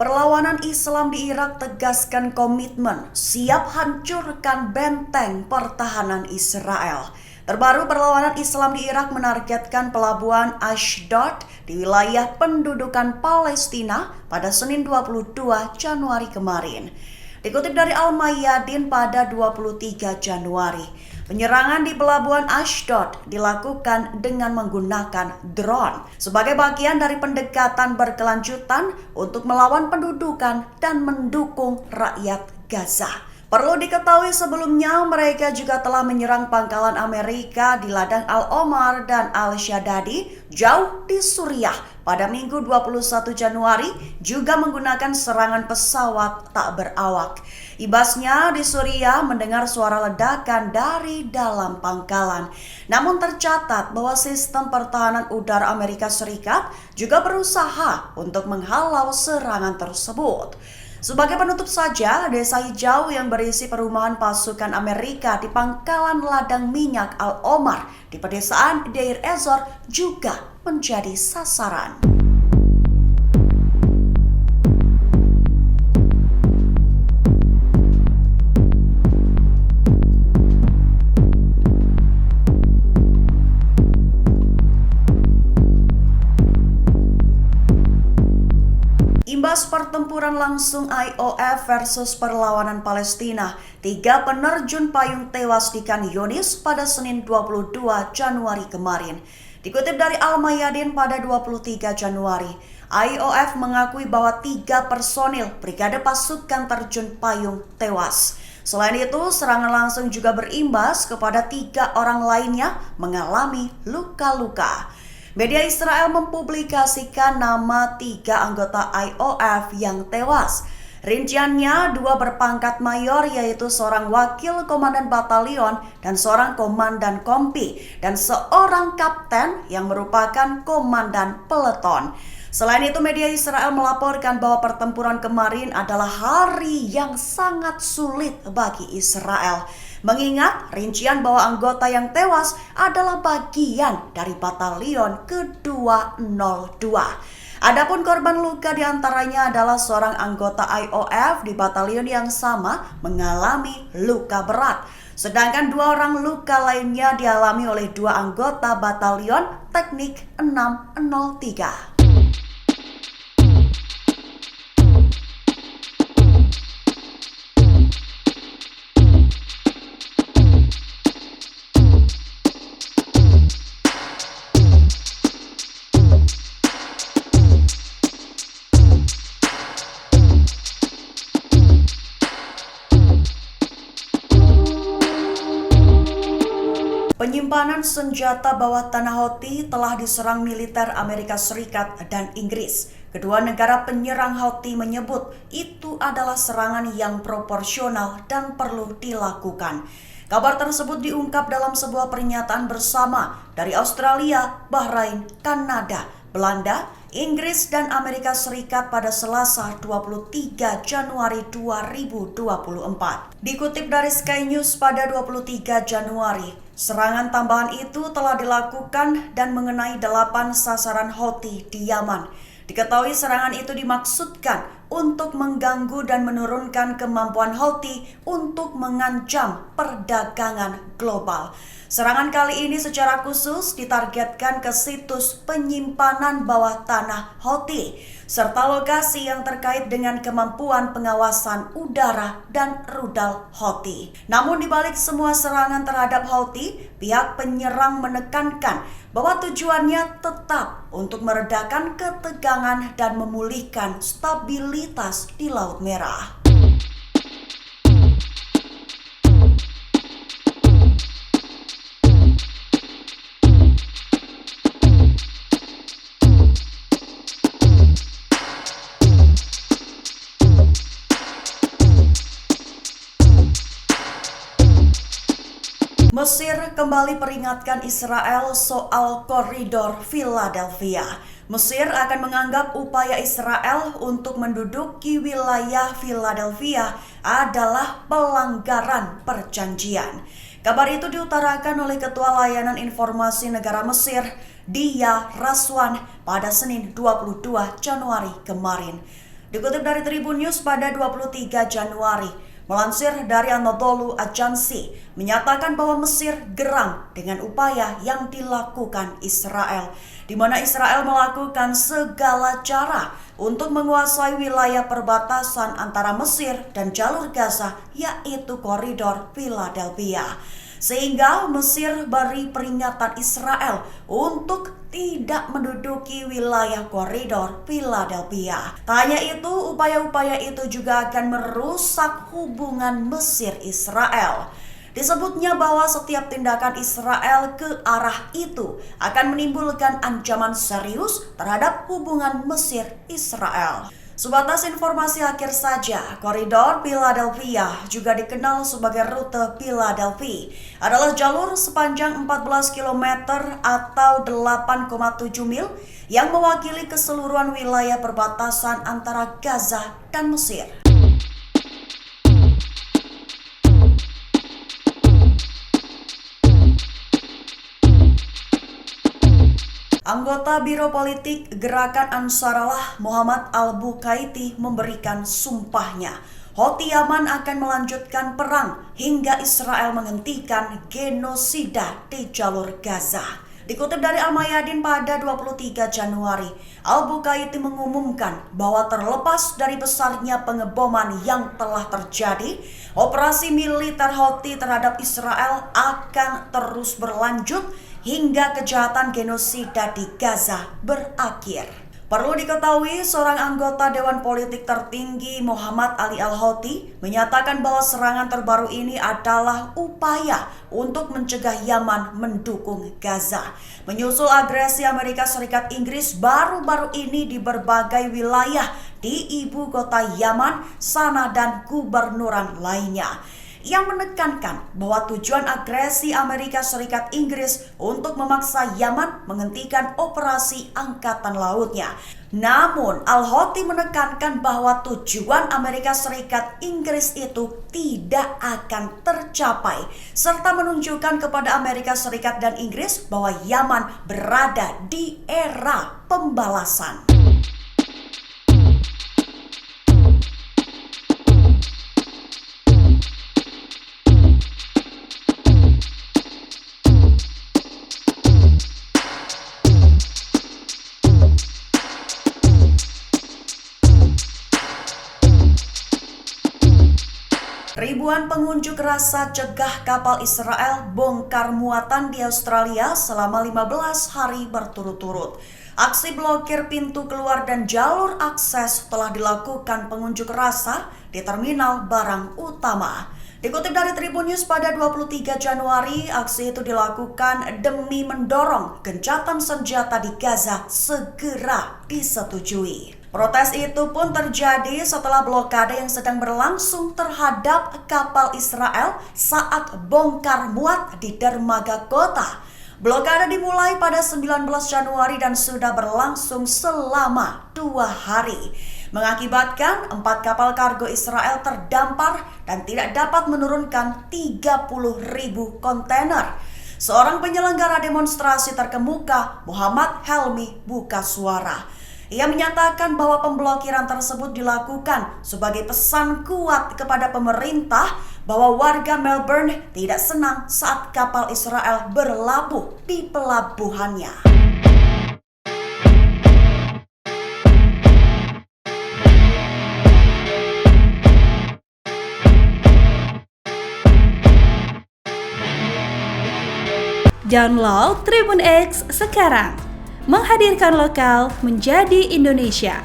Perlawanan Islam di Irak tegaskan komitmen siap hancurkan benteng pertahanan Israel. Terbaru, perlawanan Islam di Irak menargetkan pelabuhan Ashdod di wilayah pendudukan Palestina pada Senin 22 Januari kemarin. Dikutip dari Al-Mayadin pada 23 Januari, penyerangan di pelabuhan Ashdod dilakukan dengan menggunakan drone sebagai bagian dari pendekatan berkelanjutan untuk melawan pendudukan dan mendukung rakyat Gaza. Perlu diketahui sebelumnya mereka juga telah menyerang pangkalan Amerika di ladang Al-Omar dan Al-Shadadi jauh di Suriah pada Minggu 21 Januari juga menggunakan serangan pesawat tak berawak. Ibasnya di Suriah mendengar suara ledakan dari dalam pangkalan. Namun tercatat bahwa sistem pertahanan udara Amerika Serikat juga berusaha untuk menghalau serangan tersebut. Sebagai penutup saja, desa hijau yang berisi perumahan pasukan Amerika di pangkalan ladang minyak Al-Omar di pedesaan Deir Ezzor juga menjadi sasaran. Imbas pertempuran langsung IOF versus perlawanan Palestina, 3 penerjun payung tewas di Khan Yunis pada Senin 22 Januari kemarin. Dikutip dari Al-Mayadin pada 23 Januari, IOF mengakui bahwa 3 personil Brigade Pasukan Terjun Payung tewas. Selain itu, serangan langsung juga berimbas kepada 3 orang lainnya mengalami luka-luka. Media Israel mempublikasikan nama 3 anggota IOF yang tewas. Rinciannya 2 berpangkat mayor yaitu seorang wakil komandan batalion dan seorang komandan kompi dan seorang kapten yang merupakan komandan peleton. Selain itu, media Israel melaporkan bahwa pertempuran kemarin adalah hari yang sangat sulit bagi Israel. Mengingat rincian bahwa anggota yang tewas adalah bagian dari batalion ke-202. Adapun korban luka diantaranya adalah seorang anggota IOF di batalion yang sama mengalami luka berat. Sedangkan 2 orang luka lainnya dialami oleh 2 anggota batalion teknik 603. Penyimpanan senjata bawah tanah Houthi telah diserang militer Amerika Serikat dan Inggris. Kedua negara penyerang Houthi menyebut itu adalah serangan yang proporsional dan perlu dilakukan. Kabar tersebut diungkap dalam sebuah pernyataan bersama dari Australia, Bahrain, Kanada, Belanda, Inggris dan Amerika Serikat pada Selasa 23 Januari 2024. Dikutip dari Sky News pada 23 Januari, serangan tambahan itu telah dilakukan dan mengenai 8 sasaran Houthi di Yaman. Diketahui serangan itu dimaksudkan untuk mengganggu dan menurunkan kemampuan Houthi untuk mengancam perdagangan global. Serangan kali ini secara khusus ditargetkan ke situs penyimpanan bawah tanah Houthi, serta lokasi yang terkait dengan kemampuan pengawasan udara dan rudal Houthi. Namun di balik semua serangan terhadap Houthi, pihak penyerang menekankan bahwa tujuannya tetap untuk meredakan ketegangan dan memulihkan stabilitas di Laut Merah. Mesir kembali peringatkan Israel soal koridor Philadelphia. Mesir akan menganggap upaya Israel untuk menduduki wilayah Philadelphia adalah pelanggaran perjanjian. Kabar itu diutarakan oleh Ketua Layanan Informasi Negara Mesir, Dia Raswan, pada Senin 22 Januari kemarin. Dikutip dari Tribun News pada 23 Januari, melansir dari Anadolu Ajansi, menyatakan bahwa Mesir geram dengan upaya yang dilakukan Israel, di mana Israel melakukan segala cara untuk menguasai wilayah perbatasan antara Mesir dan jalur Gaza, yaitu koridor Philadelphia. Sehingga Mesir beri peringatan Israel untuk tidak menduduki wilayah koridor Philadelphia. Tak hanya itu, upaya-upaya itu juga akan merusak hubungan Mesir-Israel. Disebutnya bahwa setiap tindakan Israel ke arah itu akan menimbulkan ancaman serius terhadap hubungan Mesir-Israel. Sebatas informasi akhir saja, koridor Philadelphia, juga dikenal sebagai rute Philadelphia, adalah jalur sepanjang 14 km atau 8,7 mil yang mewakili keseluruhan wilayah perbatasan antara Gaza dan Mesir. Anggota Biro Politik Gerakan Ansarallah Muhammad Al-Bukaiti memberikan sumpahnya. Houthi Yaman akan melanjutkan perang hingga Israel menghentikan genosida di jalur Gaza. Dikutip dari Al-Mayadin pada 23 Januari, Al-Bukaiti mengumumkan bahwa terlepas dari besarnya pengeboman yang telah terjadi, operasi militer Houthi terhadap Israel akan terus berlanjut hingga kejahatan genosida di Gaza berakhir. Perlu diketahui, seorang anggota Dewan Politik tertinggi Muhammad Ali Al-Houthi menyatakan bahwa serangan terbaru ini adalah upaya untuk mencegah Yaman mendukung Gaza. Menyusul agresi Amerika Serikat Inggris baru-baru ini di berbagai wilayah di ibu kota Yaman, Sanaa dan gubernuran lainnya, yang menekankan bahwa tujuan agresi Amerika Serikat Inggris untuk memaksa Yaman menghentikan operasi angkatan lautnya. Namun, Al-Houthi menekankan bahwa tujuan Amerika Serikat Inggris itu tidak akan tercapai, serta menunjukkan kepada Amerika Serikat dan Inggris bahwa Yaman berada di era pembalasan. Ribuan pengunjuk rasa cegah kapal Israel bongkar muatan di Australia selama 15 hari berturut-turut. Aksi blokir pintu keluar dan jalur akses telah dilakukan pengunjuk rasa di terminal barang utama. Dikutip dari Tribun News pada 23 Januari, aksi itu dilakukan demi mendorong gencatan senjata di Gaza segera disetujui. Protes itu pun terjadi setelah blokade yang sedang berlangsung terhadap kapal Israel saat bongkar muat di dermaga kota. Blokade dimulai pada 19 Januari dan sudah berlangsung selama 2 hari. Mengakibatkan 4 kapal kargo Israel terdampar dan tidak dapat menurunkan 30.000 kontainer. Seorang penyelenggara demonstrasi terkemuka, Muhammad Helmi, buka suara. Ia menyatakan bahwa pemblokiran tersebut dilakukan sebagai pesan kuat kepada pemerintah bahwa warga Melbourne tidak senang saat kapal Israel berlabuh di pelabuhannya. Download Tribun X sekarang, menghadirkan lokal menjadi Indonesia.